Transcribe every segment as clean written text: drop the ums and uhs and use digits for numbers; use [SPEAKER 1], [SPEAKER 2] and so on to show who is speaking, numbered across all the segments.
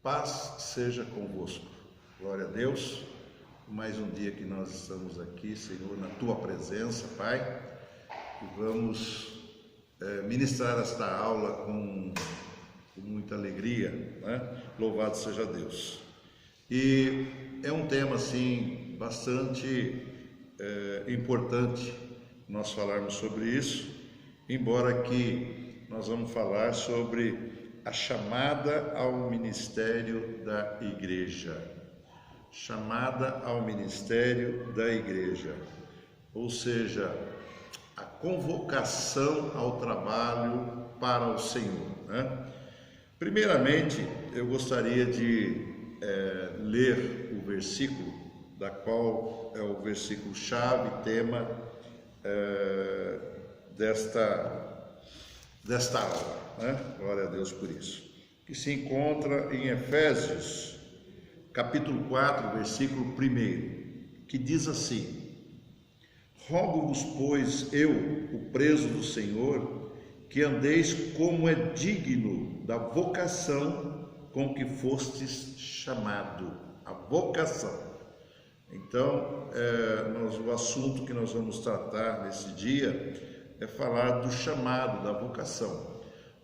[SPEAKER 1] Paz seja convosco. Glória a Deus. Mais um dia que nós estamos aqui, Senhor, na Tua presença, Pai. E vamos ministrar esta aula com muita alegria, né? Louvado seja Deus. E é um tema, assim, bastante importante nós falarmos sobre isso, embora que nós vamos falar sobre a chamada ao ministério da igreja. Chamada ao ministério da igreja, ou seja, a convocação ao trabalho para o Senhor, né? Primeiramente, eu gostaria de ler o versículo, da qual é o versículo chave, tema desta aula, né? Glória a Deus por isso, que se encontra em Efésios, capítulo 4, versículo 1, que diz assim: Rogo-vos, pois, eu, o preso do Senhor, que andeis como é digno da vocação com que fostes chamado. A vocação. Então, o assunto que nós vamos tratar nesse dia é falar do chamado, da vocação.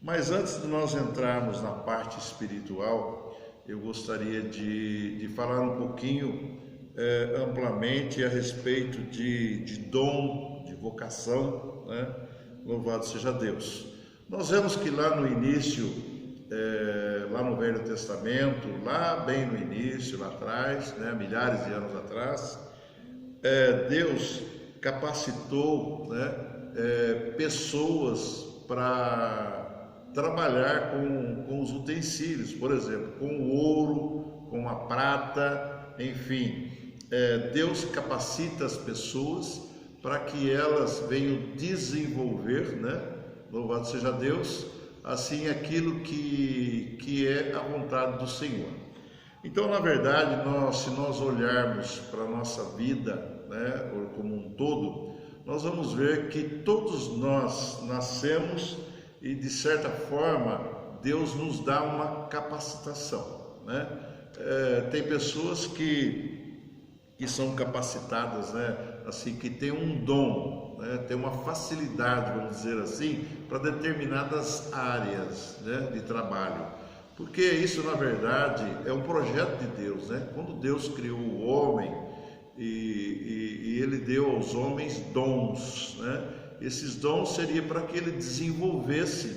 [SPEAKER 1] Mas antes de nós entrarmos na parte espiritual, eu gostaria de falar um pouquinho amplamente a respeito de dom, de vocação, né? Louvado seja Deus. Nós vemos que lá no início, lá no Velho Testamento, lá bem no início, lá atrás, né, milhares de anos atrás, Deus capacitou, né, pessoas para trabalhar com os utensílios, por exemplo, com o ouro, com a prata, enfim. Deus capacita as pessoas para que elas venham desenvolver, né? Louvado seja Deus, assim, aquilo que é a vontade do Senhor. Então, na verdade, se nós olharmos para a nossa vida, né, como um todo, nós vamos ver que todos nós nascemos e, de certa forma, Deus nos dá uma capacitação, né? Tem pessoas que são capacitadas, né, assim, que tem um dom, né, tem uma facilidade, vamos dizer assim, para determinadas áreas, né, de trabalho. Porque isso, na verdade, é um projeto de Deus, né? Quando Deus criou o homem e Ele deu aos homens dons, né? Esses dons seria para que ele desenvolvesse,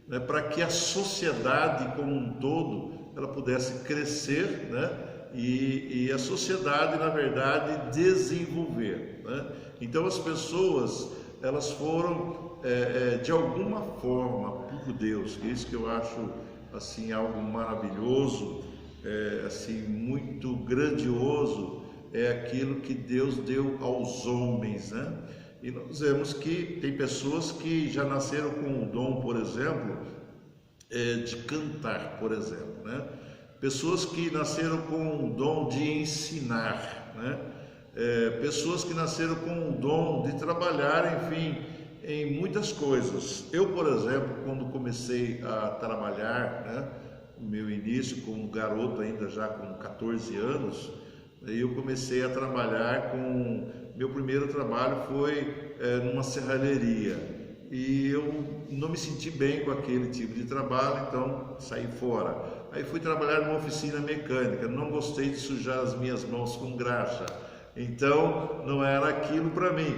[SPEAKER 1] né, para que a sociedade como um todo ela pudesse crescer, né, e a sociedade, na verdade, desenvolver, né? Então as pessoas elas foram de alguma forma por Deus, que é isso que eu acho assim algo maravilhoso, assim muito grandioso, é aquilo que Deus deu aos homens, né? E nós vemos que tem pessoas que já nasceram com o dom, por exemplo, de cantar, por exemplo, né? Pessoas que nasceram com o dom de ensinar, né? Pessoas que nasceram com o dom de trabalhar, enfim, em muitas coisas. Eu, por exemplo, quando comecei a trabalhar, né, no meu início como garoto, ainda já com 14 anos, eu comecei a trabalhar meu primeiro trabalho foi numa serralheria, e eu não me senti bem com aquele tipo de trabalho, então saí fora. Aí fui trabalhar numa oficina mecânica, não gostei de sujar as minhas mãos com graxa, então não era aquilo para mim.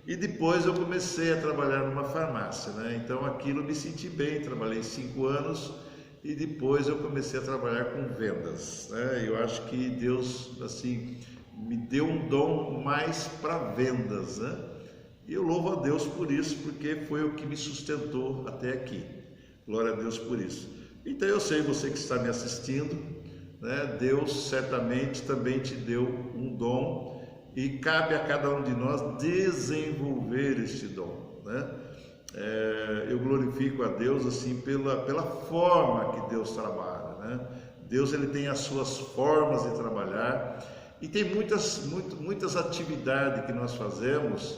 [SPEAKER 1] E depois eu comecei a trabalhar numa farmácia, né? Então aquilo me senti bem, trabalhei 5 anos e depois eu comecei a trabalhar com vendas, né? Eu acho que Deus, assim, me deu um dom mais para vendas, né? E eu louvo a Deus por isso, porque foi o que me sustentou até aqui. Glória a Deus por isso. Então eu sei, você que está me assistindo, né? Deus certamente também te deu um dom e cabe a cada um de nós desenvolver este dom, né? Eu glorifico a Deus assim pela forma que Deus trabalha, né? Deus ele tem as suas formas de trabalhar e tem muitas atividades que nós fazemos,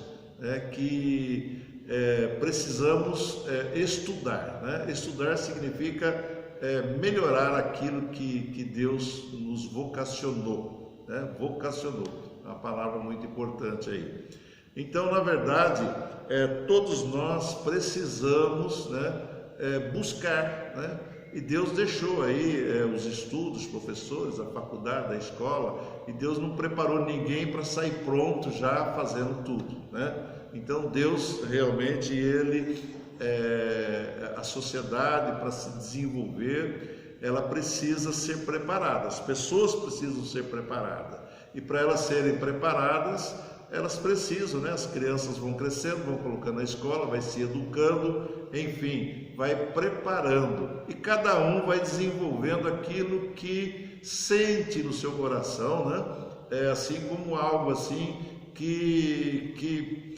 [SPEAKER 1] que precisamos estudar, né? Estudar significa melhorar aquilo que Deus nos vocacionou, né? Vocacionou, uma palavra muito importante aí. Então, na verdade, todos nós precisamos, né, buscar, né? E Deus deixou aí os estudos, os professores, a faculdade, a escola, e Deus não preparou ninguém para sair pronto já fazendo tudo, né? Então Deus realmente, a sociedade, para se desenvolver, ela precisa ser preparada, as pessoas precisam ser preparadas, e para elas serem preparadas, elas precisam, né? As crianças vão crescendo, vão colocando na escola, vai se educando, enfim, vai preparando, e cada um vai desenvolvendo aquilo que sente no seu coração, né? Assim como algo assim que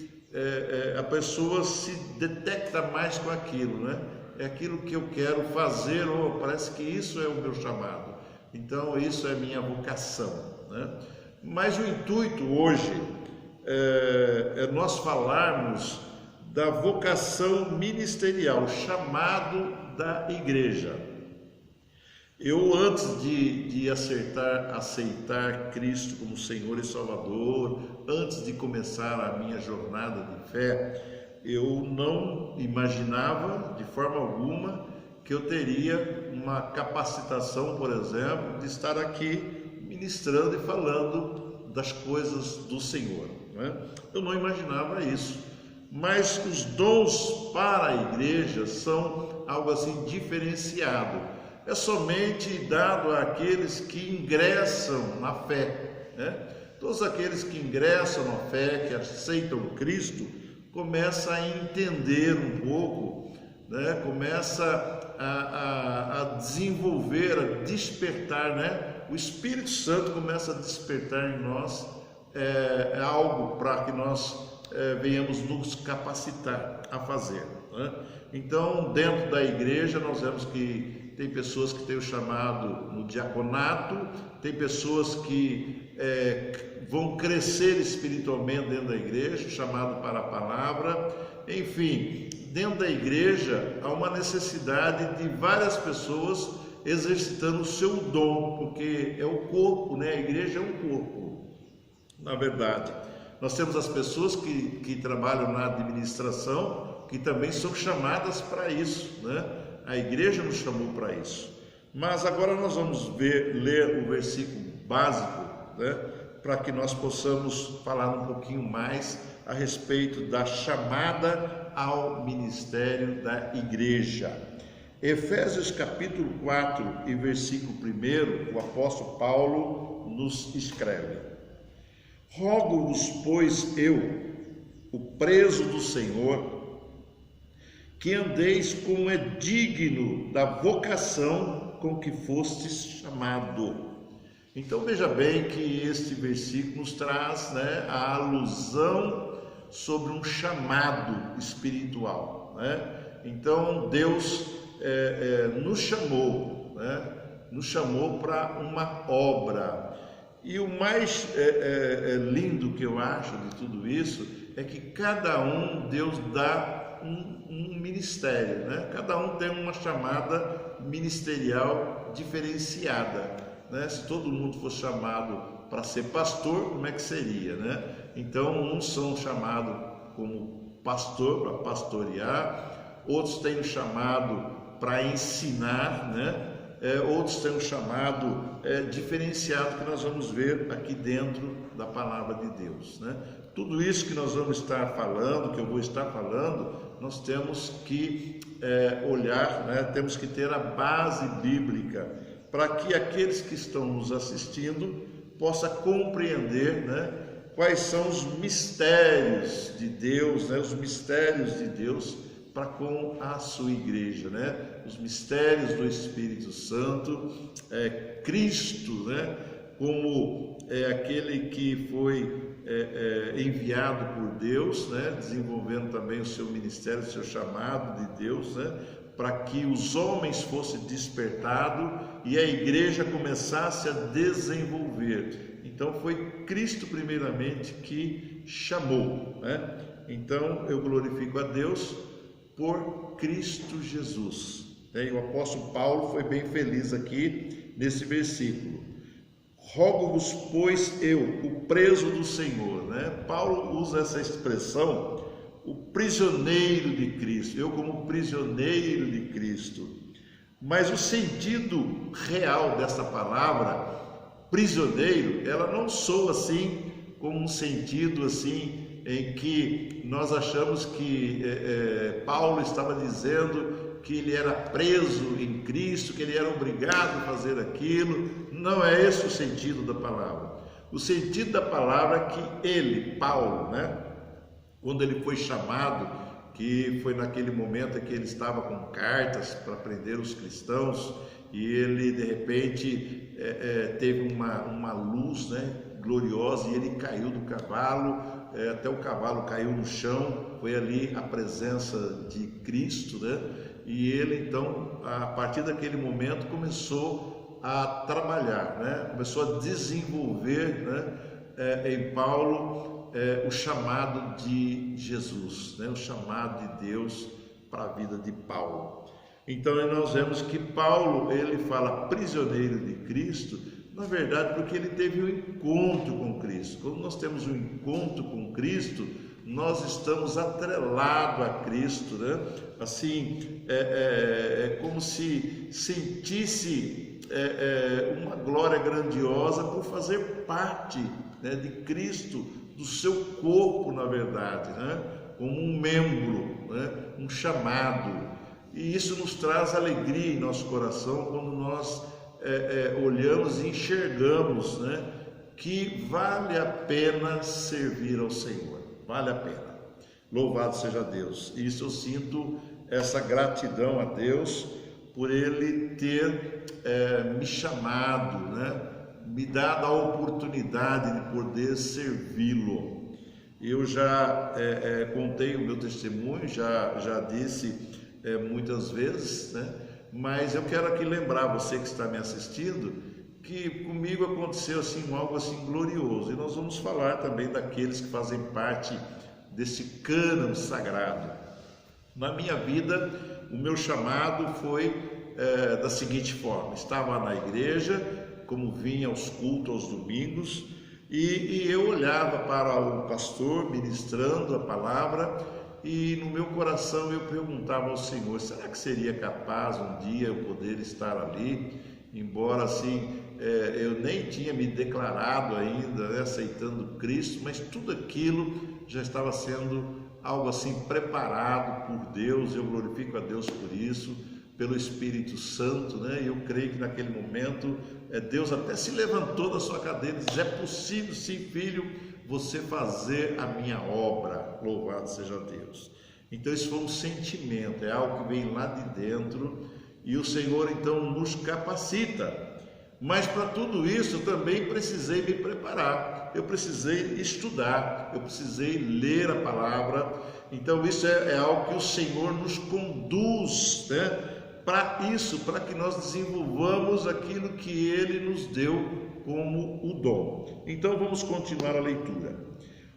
[SPEAKER 1] a pessoa se detecta mais com aquilo, né? É aquilo que eu quero fazer, ou parece que isso é o meu chamado, então isso é minha vocação, né? Mas o intuito hoje é nós falarmos da vocação ministerial, chamado da igreja. Eu, antes de aceitar Cristo como Senhor e Salvador, antes de começar a minha jornada de fé, eu não imaginava de forma alguma que eu teria uma capacitação, por exemplo, de estar aqui ministrando e falando das coisas do Senhor, né? Eu não imaginava isso, mas os dons para a igreja são algo assim diferenciado. É somente dado àqueles que ingressam na fé, né? Todos aqueles que ingressam na fé, que aceitam Cristo, começam a entender um pouco, né? Começa a desenvolver, a despertar, né? O Espírito Santo começa a despertar em nós algo para que nós venhamos nos capacitar a fazer, né? Então, dentro da igreja, nós vemos que tem pessoas que têm o chamado no diaconato, tem pessoas que vão crescer espiritualmente dentro da igreja, chamado para a palavra. Enfim, dentro da igreja há uma necessidade de várias pessoas exercitando o seu dom, porque é o corpo, né? A igreja é um corpo, na verdade. Nós temos as pessoas que trabalham na administração, que também são chamadas para isso, né? A igreja nos chamou para isso. Mas agora nós vamos ler o versículo básico, né? Para que nós possamos falar um pouquinho mais a respeito da chamada ao ministério da igreja. Efésios capítulo 4 e versículo 1, o apóstolo Paulo nos escreve: Rogo-vos, pois eu, o preso do Senhor, que andeis como é digno da vocação com que fostes chamado. Então veja bem que este versículo nos traz, né, a alusão sobre um chamado espiritual, né? Então Deus nos chamou, né? Nos chamou para uma obra. E o mais lindo que eu acho de tudo isso é que cada um, Deus dá um ministério, né? Cada um tem uma chamada ministerial diferenciada, né? Se todo mundo fosse chamado para ser pastor, como é que seria, né? Então, uns são chamados como pastor, para pastorear, outros têm o chamado para ensinar, né? Outros têm um chamado diferenciado, que nós vamos ver aqui dentro da palavra de Deus, né? Tudo isso que nós vamos estar falando, que eu vou estar falando, nós temos que olhar, né? Temos que ter a base bíblica, para que aqueles que estão nos assistindo possam compreender, né, quais são os mistérios de Deus, né? Os mistérios de Deus para com a sua igreja, né? Os mistérios do Espírito Santo, Cristo, né? Como aquele que foi enviado por Deus, né? Desenvolvendo também o seu ministério, o seu chamado de Deus, né? Para que os homens fossem despertados e a igreja começasse a desenvolver. Então foi Cristo primeiramente que chamou, né? Então eu glorifico a Deus por Cristo Jesus. E o apóstolo Paulo foi bem feliz aqui nesse versículo. Rogo-vos, pois eu, o preso do Senhor, Paulo usa essa expressão, o prisioneiro de Cristo, eu como prisioneiro de Cristo. Mas o sentido real dessa palavra, prisioneiro, ela não soa assim, como um sentido assim, em que nós achamos que Paulo estava dizendo que ele era preso em Cristo, que ele era obrigado a fazer aquilo. Não é esse o sentido da palavra. O sentido da palavra é que ele, Paulo, quando ele foi chamado, que foi naquele momento em que ele estava com cartas para prender os cristãos, e ele de repente teve uma luz gloriosa, e ele caiu do cavalo, até o cavalo caiu no chão, foi ali a presença de Cristo, e ele então, a partir daquele momento, começou a trabalhar, começou a desenvolver em Paulo o chamado de Jesus, o chamado de Deus para a vida de Paulo. Então nós vemos que Paulo, ele fala prisioneiro de Cristo, na verdade porque ele teve um encontro com Cristo. Quando nós temos um encontro com Cristo, nós estamos atrelados a Cristo, Assim, é como se sentisse uma glória grandiosa por fazer parte de Cristo, do seu corpo, na verdade, como um membro, um chamado. E isso nos traz alegria em nosso coração quando nós olhamos e enxergamos que vale a pena servir ao Senhor, vale a pena. Louvado seja Deus. Isso eu sinto essa gratidão a Deus por Ele ter me chamado, me dado a oportunidade de poder servi-lo. Eu já contei o meu testemunho, já disse muitas vezes, mas eu quero aqui lembrar você que está me assistindo que comigo aconteceu assim, algo assim glorioso, e nós vamos falar também daqueles que fazem parte desse cânon sagrado. Na minha vida, o meu chamado foi da seguinte forma: estava na igreja, como vinha aos cultos aos domingos, e eu olhava para o pastor ministrando a palavra, e no meu coração eu perguntava ao Senhor: será que seria capaz um dia eu poder estar ali? Embora assim eu nem tinha me declarado ainda, aceitando Cristo, mas tudo aquilo já estava sendo algo assim preparado por Deus. Eu glorifico a Deus por isso, pelo Espírito Santo, e eu creio que naquele momento Deus até se levantou da sua cadeira e disse: é possível sim, filho, você fazer a minha obra. Louvado seja Deus. Então isso foi um sentimento, é algo que vem lá de dentro, e o Senhor então nos capacita. Mas para tudo isso eu também precisei me preparar, eu precisei estudar, eu precisei ler a palavra. Então isso é algo que o Senhor nos conduz, para isso, para que nós desenvolvamos aquilo que Ele nos deu como o dom. Então vamos continuar a leitura.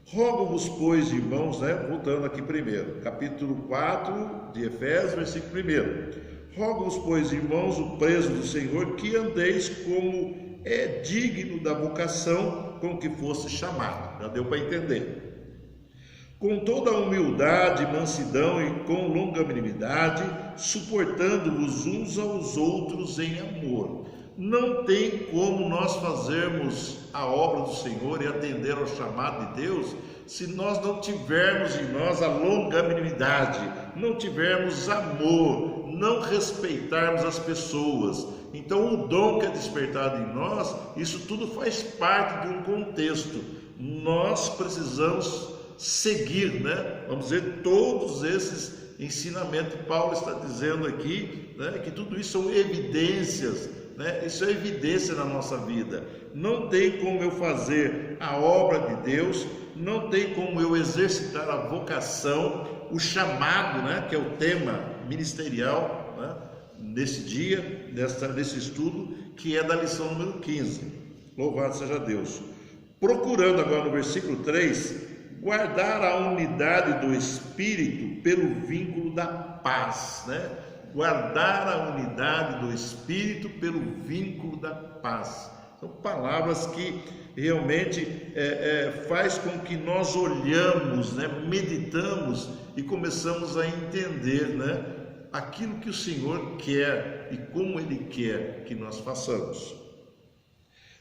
[SPEAKER 1] Rogo-vos, pois, irmãos, voltando aqui primeiro, capítulo 4 de Efésios, versículo 1. Rogo-vos, pois, irmãos, o preso do Senhor, que andeis como é digno da vocação com que fosse chamado. Já deu para entender. Com toda a humildade, mansidão e com longanimidade, suportando-vos uns aos outros em amor. Não tem como nós fazermos a obra do Senhor e atender ao chamado de Deus se nós não tivermos em nós a longanimidade, não tivermos amor, não respeitarmos as pessoas. Então o dom que é despertado em nós, isso tudo faz parte de um contexto. Nós precisamos seguir, vamos dizer, todos esses ensinamentos que Paulo está dizendo aqui, que tudo isso são evidências, isso é evidência na nossa vida. Não tem como eu fazer a obra de Deus, não tem como eu exercitar a vocação, o chamado, que é o tema ministerial, nesse dia, nesse estudo, que é da lição número 15. Louvado seja Deus. Procurando agora no versículo 3, guardar a unidade do Espírito pelo vínculo da paz, Guardar a unidade do Espírito pelo vínculo da paz. São palavras que realmente faz com que nós olhamos, né, meditamos e começamos a entender, né, aquilo que o Senhor quer e como Ele quer que nós façamos.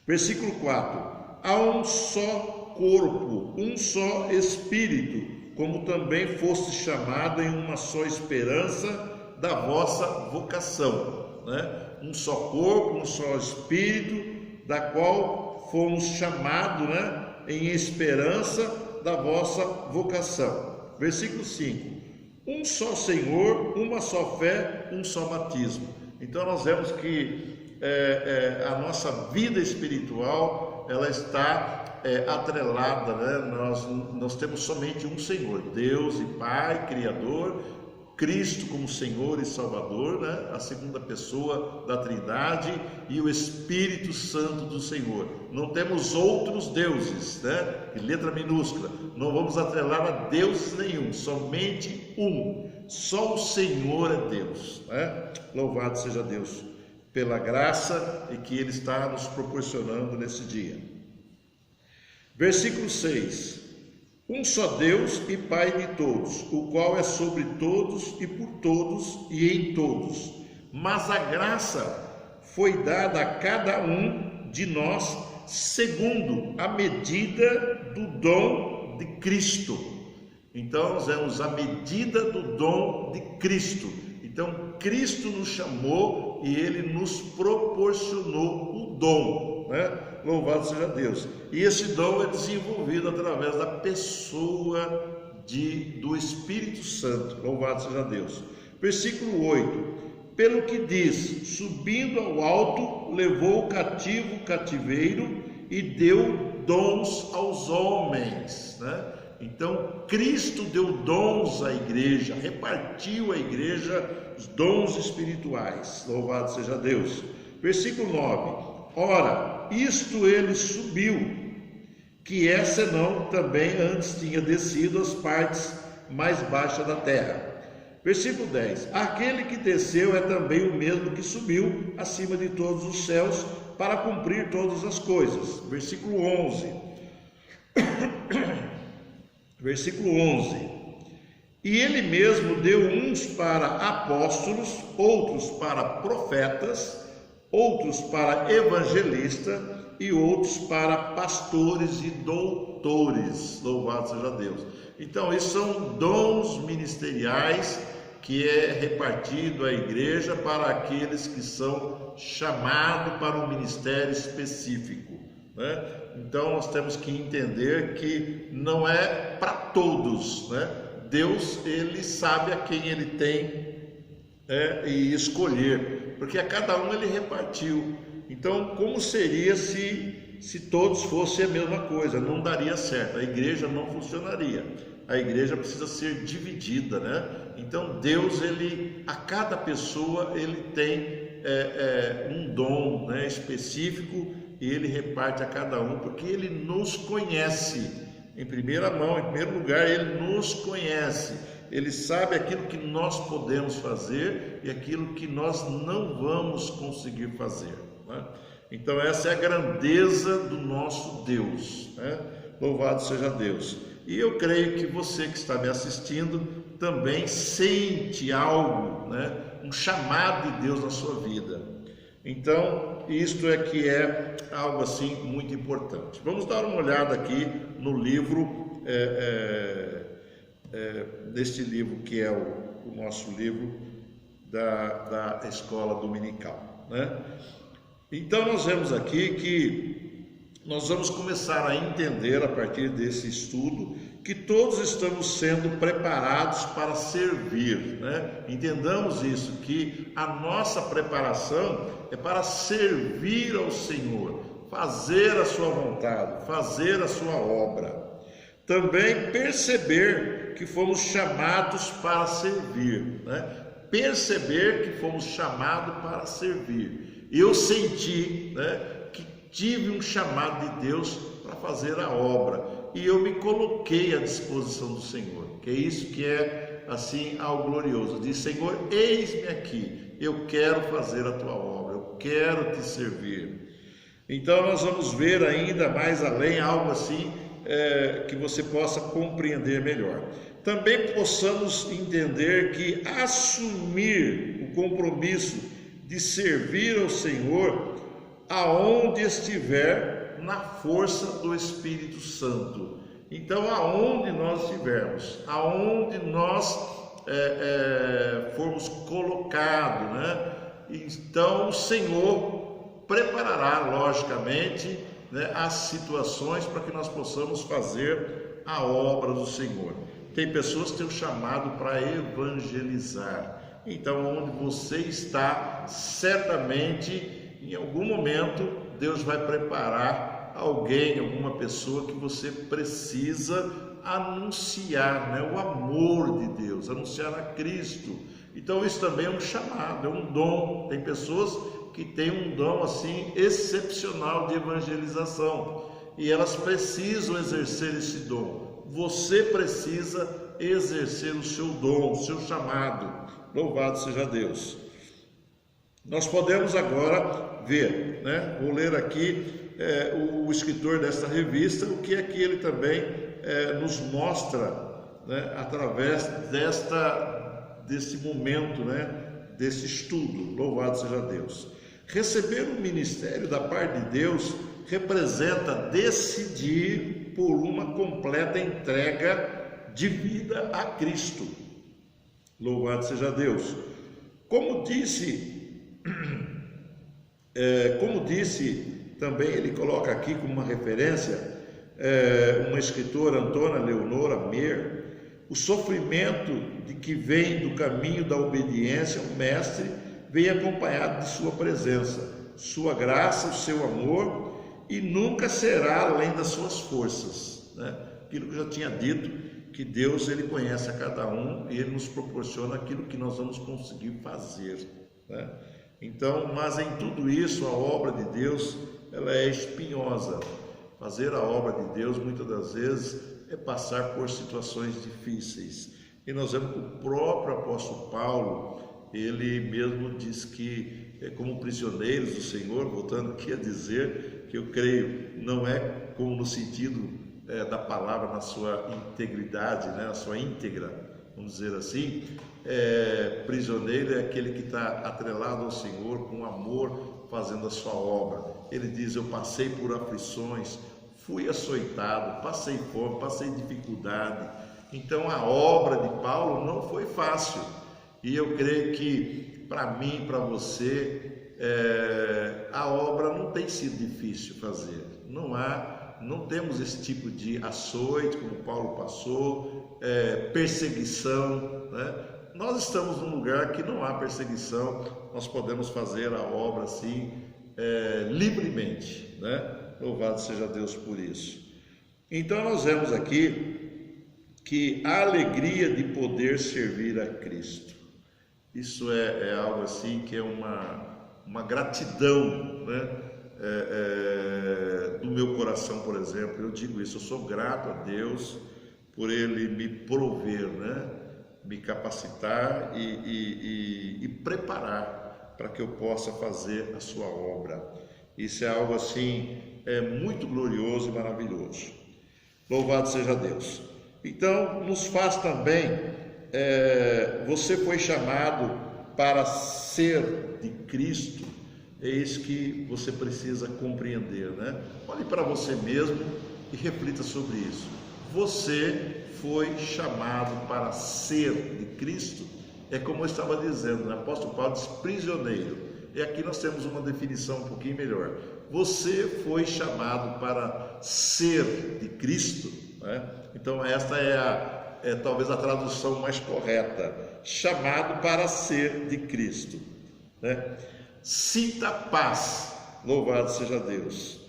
[SPEAKER 1] Versículo 4: há um só corpo, um só Espírito, como também foste chamado em uma só esperança da vossa vocação, né? Um só corpo, um só Espírito, da qual fomos chamados, né, em esperança da vossa vocação. Versículo 5: um só Senhor, uma só fé, um só batismo. Então nós vemos que a nossa vida espiritual, ela está atrelada, né? Nós temos somente um Senhor, Deus e Pai, Criador, Cristo como Senhor e Salvador, né? A segunda pessoa da Trindade, e o Espírito Santo do Senhor. Não temos outros deuses, né? De letra minúscula. Não vamos atrelar a deuses nenhum, somente um. Só o Senhor é Deus, né? Louvado seja Deus pela graça e que Ele está nos proporcionando nesse dia. Versículo 6: um só Deus e Pai de todos, o qual é sobre todos e por todos e em todos. Mas a graça foi dada a cada um de nós segundo a medida do dom de Cristo. Então nós vemos a medida do dom de Cristo. Então Cristo nos chamou e Ele nos proporcionou o dom, né? Louvado seja Deus. E esse dom é desenvolvido através da pessoa do Espírito Santo. Louvado seja Deus. Versículo 8: pelo que diz, subindo ao alto, levou o cativo o cativeiro e deu dons aos homens, né? Então Cristo deu dons à igreja, repartiu à igreja os dons espirituais. Louvado seja Deus. Versículo 9: ora, isto ele subiu, que é senão também antes tinha descido às partes mais baixas da terra. Versículo 10: aquele que desceu é também o mesmo que subiu acima de todos os céus para cumprir todas as coisas. Versículo 11: versículo 11: e ele mesmo deu uns para apóstolos, outros para profetas, outros para evangelistas e outros para pastores e doutores. Louvado seja Deus. Então, esses são dons ministeriais que é repartido à igreja para aqueles que são chamados para um ministério específico, né? Então, nós temos que entender que não é para todos, né? Deus, Ele sabe a quem Ele tem e escolher, porque a cada um Ele repartiu. Então, como seria se todos fossem a mesma coisa? Não daria certo, a igreja não funcionaria. A igreja precisa ser dividida, né? Então, Deus, Ele, a cada pessoa, Ele tem um dom, né, específico, e Ele reparte a cada um, porque Ele nos conhece. Em primeira mão, em primeiro lugar, Ele nos conhece. Ele sabe aquilo que nós podemos fazer e aquilo que nós não vamos conseguir fazer, né? Então essa é a grandeza do nosso Deus, né? Louvado seja Deus. E eu creio que você que está me assistindo também sente algo, né? Um chamado de Deus na sua vida. Então isto é que é algo assim muito importante. Vamos dar uma olhada aqui no livro, neste livro que é o nosso livro da escola dominical, né? Então nós vemos aqui que nós vamos começar a entender a partir desse estudo que todos estamos sendo preparados para servir, né? Entendamos isso, que a nossa preparação é para servir ao Senhor, fazer a sua vontade, fazer a sua obra. Também perceber que fomos chamados para servir, né? Perceber que fomos chamados para servir. Eu senti, né, que tive um chamado de Deus para fazer a obra e eu me coloquei à disposição do Senhor, que é isso que é assim ao glorioso. Diz: Senhor, eis-me aqui, eu quero fazer a tua obra, eu quero te servir. Então nós vamos ver ainda mais além algo assim que você possa compreender melhor. Também possamos entender que assumir o compromisso de servir ao Senhor aonde estiver, na força do Espírito Santo. Então, aonde nós estivermos, aonde nós formos colocados, né? Então o Senhor preparará, logicamente, né, as situações para que nós possamos fazer a obra do Senhor. Tem pessoas que têm o chamado para evangelizar. Então, onde você está, certamente, em algum momento, Deus vai preparar alguém, alguma pessoa que você precisa anunciar, né, o amor de Deus, anunciar a Cristo. Então, isso também é um chamado, é um dom. Tem pessoas que têm um dom assim excepcional de evangelização e elas precisam exercer esse dom. Você precisa exercer o seu dom, o seu chamado. Louvado seja Deus. Nós podemos agora ver, né? Vou ler aqui o escritor desta revista, o que é que ele também nos mostra, né? Através desse momento, né? Desse estudo. Louvado seja Deus. Receber o ministério da parte de Deus representa decidir por uma completa entrega de vida a Cristo. Louvado seja Deus. Como disse também, ele coloca aqui como uma referência, uma escritora, Antônia Leonora Meyer, o sofrimento de que vem do caminho da obediência ao Mestre vem acompanhado de sua presença, sua graça, o seu amor, e nunca será além das suas forças, né? Aquilo que eu já tinha dito, que Deus, ele conhece a cada um e ele nos proporciona aquilo que nós vamos conseguir fazer, né? Então, mas em tudo isso, a obra de Deus, ela é espinhosa. Fazer a obra de Deus, muitas das vezes, é passar por situações difíceis. E nós vemos que o próprio apóstolo Paulo, ele mesmo diz que, como prisioneiros do Senhor, voltando aqui a dizer, que eu creio, não é como no sentido da palavra na sua integridade, né, na sua íntegra, vamos dizer assim, prisioneiro é aquele que está atrelado ao Senhor com amor, fazendo a sua obra. Ele diz: eu passei por aflições, fui açoitado, passei fome, passei dificuldade. Então a obra de Paulo não foi fácil, e eu creio que para mim, para você, a obra não tem sido difícil fazer. Não temos esse tipo de açoite como Paulo passou, perseguição, né? Nós estamos num lugar que não há perseguição, nós podemos fazer a obra assim livremente, né? Louvado seja Deus por isso. Então nós vemos aqui que a alegria de poder servir a Cristo, isso é algo assim que é uma gratidão, né? Do meu coração, por exemplo. Eu digo isso, eu sou grato a Deus por Ele me prover, né? Me capacitar e preparar para que eu possa fazer a sua obra. Isso é algo assim muito glorioso e maravilhoso. Louvado seja Deus. Então nos faz também, você foi chamado para ser de Cristo. É isso que você precisa compreender, né? Olhe para você mesmo e reflita sobre isso. Você foi chamado para ser de Cristo. É como eu estava dizendo, o apóstolo Paulo diz prisioneiro. E aqui nós temos uma definição um pouquinho melhor. Você foi chamado para ser de Cristo, né? Então esta é talvez a tradução mais correta. Chamado para ser de Cristo, né? Sinta paz, louvado seja Deus,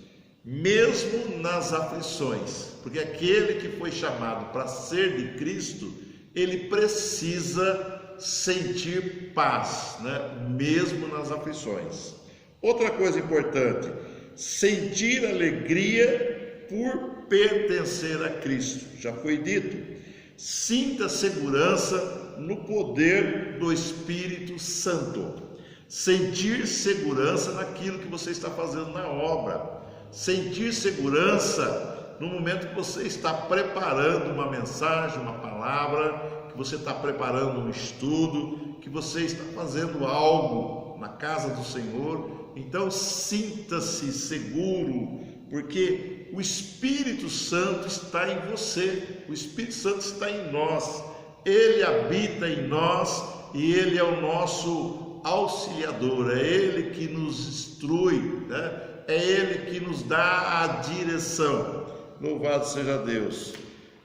[SPEAKER 1] mesmo nas aflições, porque aquele que foi chamado para ser de Cristo, ele precisa sentir paz, né? Mesmo nas aflições. Outra coisa importante, sentir alegria por pertencer a Cristo, já foi dito. Sinta segurança no poder do Espírito Santo. Sentir segurança naquilo que você está fazendo na obra. Sentir segurança no momento que você está preparando uma mensagem, uma palavra, que você está preparando um estudo, que você está fazendo algo na casa do Senhor. Então sinta-se seguro, porque o Espírito Santo está em você, o Espírito Santo está em nós, Ele habita em nós e Ele é o nosso auxiliador, é Ele que nos instrui, né? É Ele que nos dá a direção. Louvado seja Deus.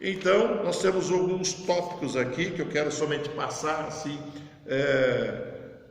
[SPEAKER 1] Então, nós temos alguns tópicos aqui que eu quero somente passar assim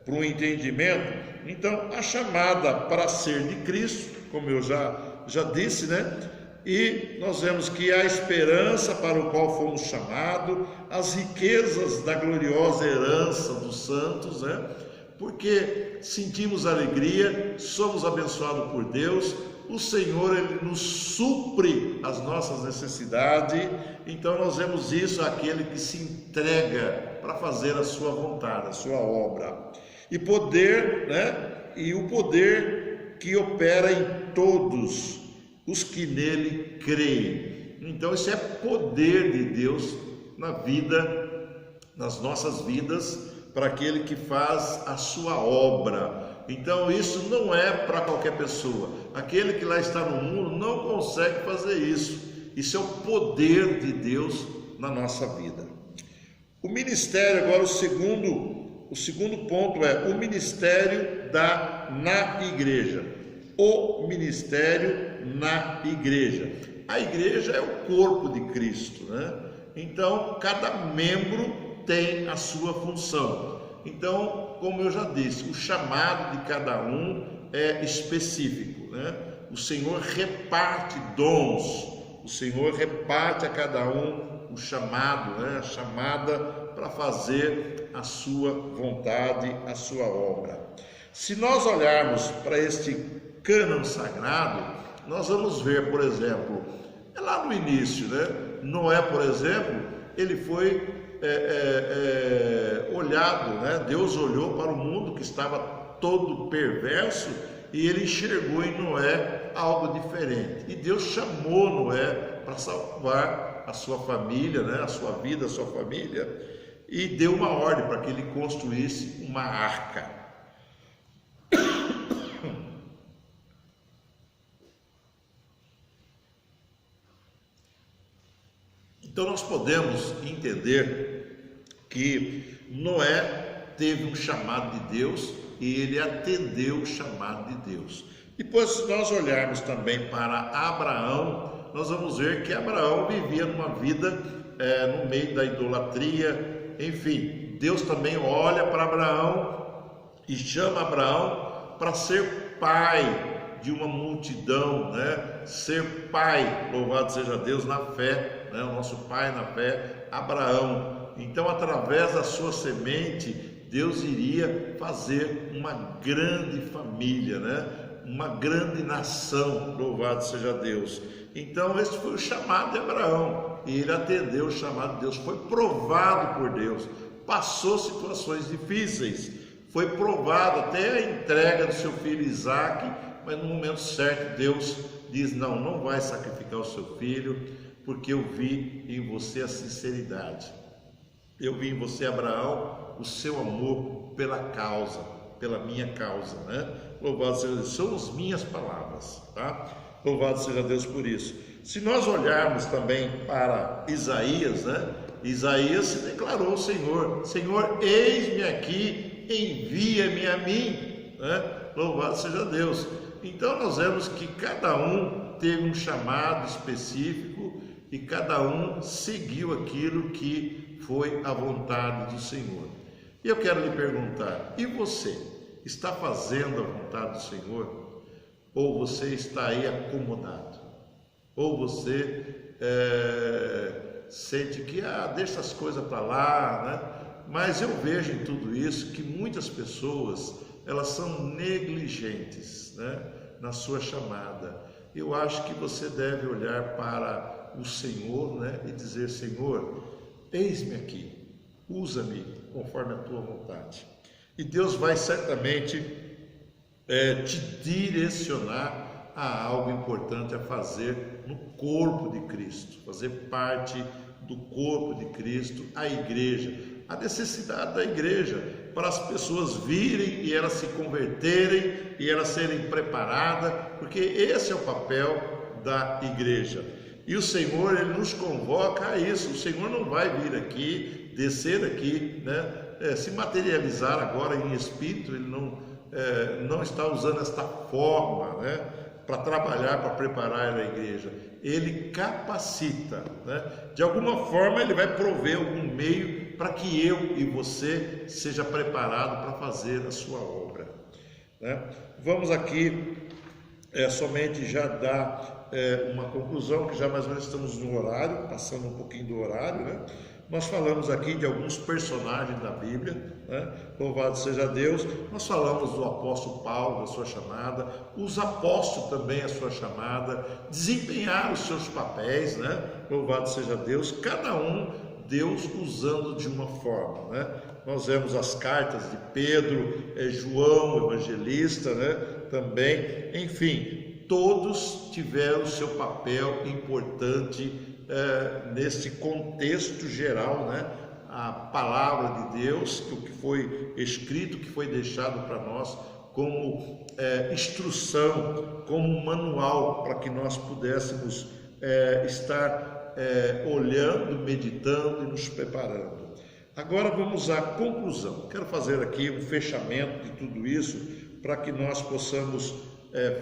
[SPEAKER 1] para um entendimento. Então, a chamada para ser de Cristo, como eu já disse, né? E nós vemos que a esperança para o qual fomos chamados, as riquezas da gloriosa herança dos santos, né? Porque sentimos alegria, somos abençoados por Deus, o Senhor Ele nos supre as nossas necessidades. Então nós vemos isso, aquele que se entrega para fazer a sua vontade, a sua obra. E poder, né? E o poder que opera em todos os que nele creem. Então isso é poder de Deus na vida, nas nossas vidas, para aquele que faz a sua obra. Então isso não é para qualquer pessoa. Aquele que lá está no mundo não consegue fazer isso. Isso é o poder de Deus na nossa vida. O ministério, agora o segundo ponto é o ministério na igreja. O ministério na igreja. A igreja é o corpo de Cristo, né? Então cada membro tem a sua função. Então, como eu já disse, o chamado de cada um é específico, né? O Senhor reparte dons, o Senhor reparte a cada um o chamado, né? A chamada para fazer a sua vontade, a sua obra. Se nós olharmos para este cânon sagrado, nós vamos ver, por exemplo, lá no início, né? Noé, por exemplo, ele foi olhado, né? Deus olhou para o mundo que estava todo perverso e ele enxergou em Noé algo diferente. E Deus chamou Noé para salvar a sua família, né? A sua vida, a sua família, e deu uma ordem para que ele construísse uma arca. Então nós podemos entender que Noé teve um chamado de Deus e ele atendeu o chamado de Deus. Depois, se nós olharmos também para Abraão, nós vamos ver que Abraão vivia numa vida no meio da idolatria. Enfim, Deus também olha para Abraão e chama Abraão para ser pai de uma multidão, né? Ser pai, louvado seja Deus, na fé, né? O nosso pai na fé, Abraão. Então, através da sua semente, Deus iria fazer uma grande família, né? Uma grande nação, louvado seja Deus. Então, esse foi o chamado de Abraão, e ele atendeu o chamado de Deus, foi provado por Deus, passou situações difíceis, foi provado até a entrega do seu filho Isaque, mas no momento certo Deus diz: não vai sacrificar o seu filho, porque eu vi em você a sinceridade, eu vi em você, Abraão, o seu amor pela causa, pela minha causa, né? Louvado seja Deus, são as minhas palavras, tá? Louvado seja Deus por isso. Se nós olharmos também para Isaías, né? Isaías se declarou ao Senhor: Senhor, eis-me aqui, envia-me a mim, né? Louvado seja Deus. Então nós vemos que cada um teve um chamado específico e cada um seguiu aquilo que foi a vontade do Senhor. E eu quero lhe perguntar: e você está fazendo a vontade do Senhor? Ou você está aí acomodado? Ou você sente que deixa as coisas para lá, né? Mas eu vejo em tudo isso que muitas pessoas, elas são negligentes, né, na sua chamada. Eu acho que você deve olhar para o Senhor, né, e dizer: Senhor, eis-me aqui, usa-me conforme a tua vontade. E Deus vai certamente te direcionar a algo importante a fazer no corpo de Cristo, fazer parte do corpo de Cristo, a igreja, a necessidade da igreja, para as pessoas virem e elas se converterem e elas serem preparadas, porque esse é o papel da igreja. E o Senhor, Ele nos convoca a isso. O Senhor não vai vir aqui, descer aqui, se materializar agora em espírito. Ele não está usando esta forma, para trabalhar, para preparar a igreja. Ele capacita, de alguma forma Ele vai prover algum meio para que eu e você seja preparado para fazer a sua obra, Vamos aqui somente já dar uma conclusão, que já mais ou menos estamos no horário, passando um pouquinho do horário, Nós falamos aqui de alguns personagens da Bíblia, Louvado seja Deus. Nós falamos do apóstolo Paulo, da sua chamada, os apóstolos também, a sua chamada, desempenharam os seus papéis, Louvado seja Deus, cada um Deus usando de uma forma, Nós vemos as cartas de Pedro, João, evangelista, também, enfim, todos tiveram o seu papel importante neste contexto geral, a palavra de Deus, o que foi escrito, o que foi deixado para nós como instrução, como manual, para que nós pudéssemos estar olhando, meditando e nos preparando. Agora vamos à conclusão. Quero fazer aqui um fechamento de tudo isso, para que nós possamos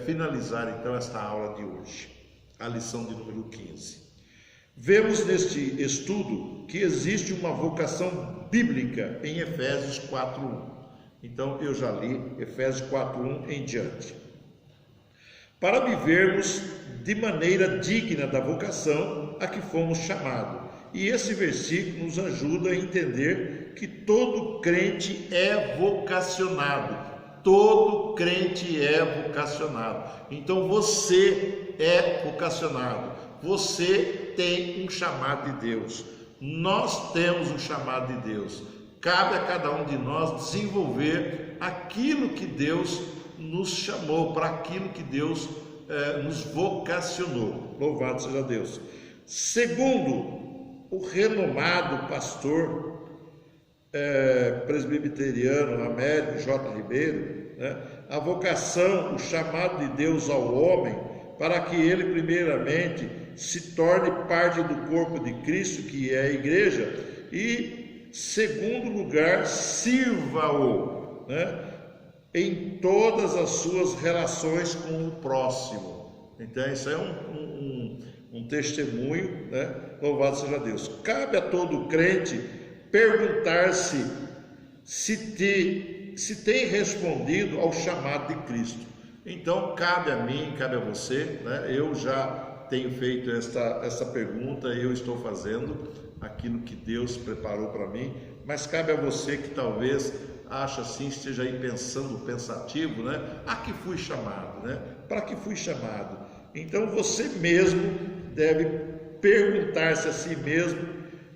[SPEAKER 1] finalizar então esta aula de hoje, a lição de número 15. Vemos neste estudo que existe uma vocação bíblica em Efésios 4:1. Então eu já li Efésios 4:1 em diante. Para vivermos de maneira digna da vocação a que fomos chamados. E esse versículo nos ajuda a entender que todo crente é vocacionado. Todo crente é vocacionado. Então você é vocacionado. Você tem um chamado de Deus. Nós temos um chamado de Deus. Cabe a cada um de nós desenvolver aquilo que Deus nos chamou, para aquilo que Deus nos vocacionou. Louvado seja Deus. Segundo o renomado pastor presbiteriano Américo J. Ribeiro, a vocação, o chamado de Deus ao homem, para que ele primeiramente se torne parte do corpo de Cristo, que é a igreja, e segundo lugar, sirva-o, em todas as suas relações com o próximo. Então isso é um testemunho, Louvado seja Deus. Cabe a todo crente perguntar-se se tem respondido ao chamado de Cristo. Então cabe a mim, cabe a você, eu já tenho feito essa pergunta, eu estou fazendo aquilo que Deus preparou para mim, mas cabe a você que talvez acha assim, esteja aí pensativo, a que fui chamado, para que fui chamado? Então você mesmo deve perguntar-se a si mesmo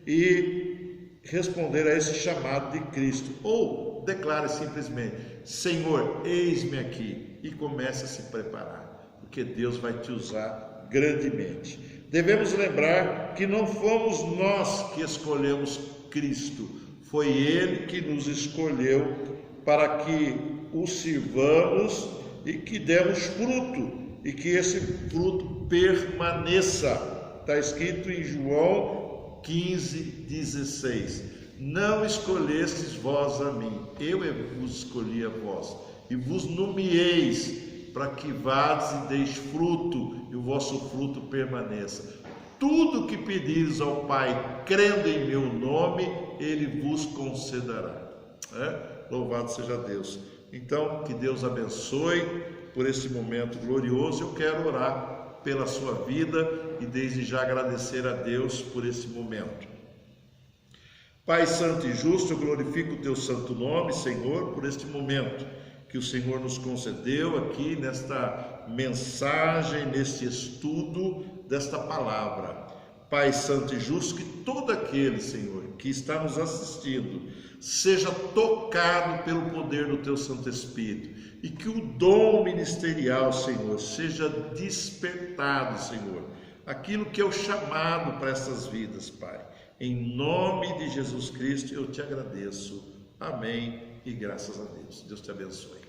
[SPEAKER 1] e responder a esse chamado de Cristo, ou declare simplesmente: Senhor, eis-me aqui, e comece a se preparar, porque Deus vai te usar grandemente. Devemos lembrar que não fomos nós que escolhemos Cristo, foi Ele que nos escolheu para que o sirvamos e que demos fruto, e que esse fruto permaneça. Está escrito em João 15:16: não escolhestes vós a mim, eu vos escolhi a vós, e vos nomeeis para que vades e deis fruto, e o vosso fruto permaneça. Tudo que pedires ao Pai, crendo em meu nome, Ele vos concederá. Louvado seja Deus. Então, que Deus abençoe por esse momento glorioso. Eu quero orar pela sua vida e desde já agradecer a Deus por esse momento. Pai santo e justo, eu glorifico o teu santo nome, Senhor, por este momento que o Senhor nos concedeu aqui nesta mensagem, neste estudo desta palavra. Pai Santo e Justo, que todo aquele, Senhor, que está nos assistindo, seja tocado pelo poder do Teu Santo Espírito, e que o dom ministerial, Senhor, seja despertado, Senhor, aquilo que é o chamado para essas vidas, Pai. Em nome de Jesus Cristo eu te agradeço. Amém e graças a Deus. Deus te abençoe.